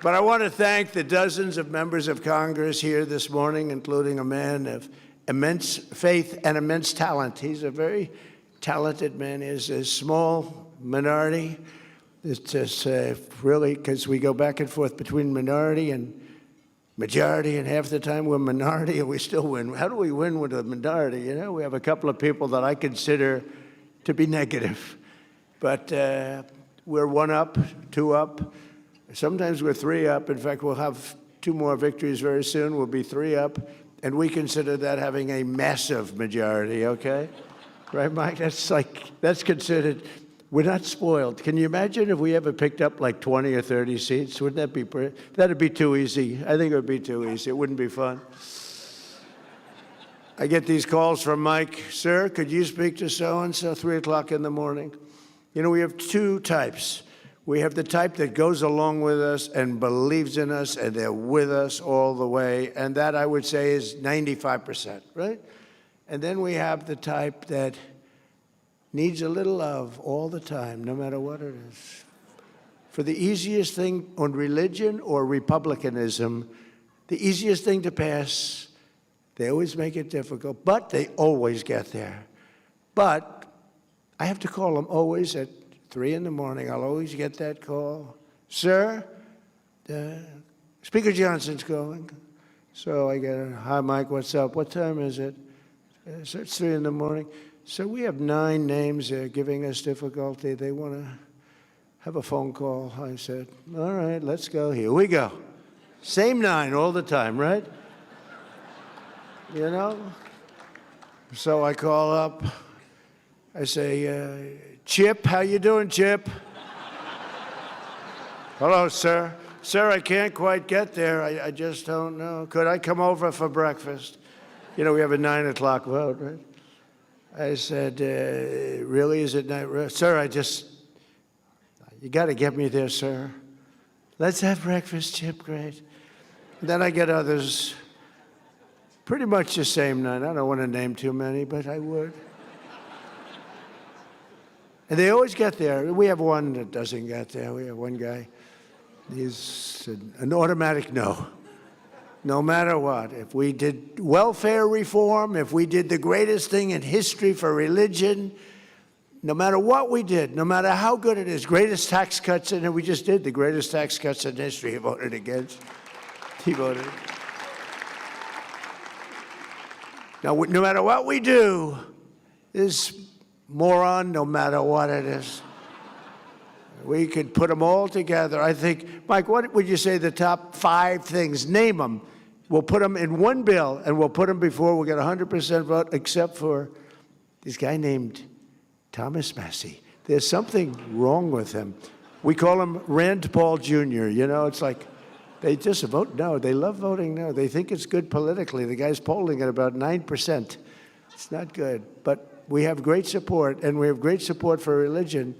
But I want to thank the dozens of members of Congress here this morning, including a man of immense faith and immense talent. He's a very talented man. He's a small minority. It's just really, because we go back and forth between minority and majority, and half the time we're minority and we still win. How do we win with a minority? You know, we have a couple of people that I consider to be negative. But we're 1 up, 2 up. Sometimes we're 3 up. In fact, we'll have 2 more victories very soon. We'll be 3 up. And we consider that having a massive majority, okay? Right, Mike? That's considered, we're not spoiled. Can you imagine if we ever picked up like 20 or 30 seats? Wouldn't that be pretty? That'd be too easy. I think it would be too easy. It wouldn't be fun. I get these calls from Mike, sir, could you speak to so-and-so 3 o'clock in the morning? You know, we have 2 types. We have the type that goes along with us and believes in us, and they're with us all the way, and that, I would say, is 95%, right? And then we have the type that needs a little love all the time, no matter what it is. For the easiest thing on religion or republicanism, the easiest thing to pass, they always make it difficult, but they always get there. But I have to call them always at 3 in the morning. I'll always get that call. Sir, Speaker Johnson's calling. So I get, hi, Mike, what's up? What time is it? So it's 3 in the morning. So we have 9 names there giving us difficulty. They want to have a phone call. I said, all right, let's go. Here we go. Same 9 all the time, right? You know? So I call up. I say, Chip, how you doing, Chip? Hello, sir. Sir, I can't quite get there. I just don't know. Could I come over for breakfast? You know, we have a 9 o'clock vote, right? I said, really, is it not? Sir, you got to get me there, sir. Let's have breakfast, Chip, great. And then I get others, pretty much the same 9. I don't want to name too many, but I would. And they always get there. We have one that doesn't get there. We have one guy. He's an automatic no. No matter what. If we did welfare reform, if we did the greatest thing in history for religion, no matter what we did, no matter how good it is, greatest tax cuts, and we just did the greatest tax cuts in history, he voted against. He voted. Now, no matter what we do, this moron, no matter what it is. We could put them all together. I think, Mike, what would you say the top 5 things? Name them. We'll put them in one bill, and we'll put them before we'll get 100% vote, except for this guy named Thomas Massie. There's something wrong with him. We call him Rand Paul Jr. You know, it's like they just vote no. They love voting no. They think it's good politically. The guy's polling at about 9%. It's not good, but we have great support, and we have great support for religion.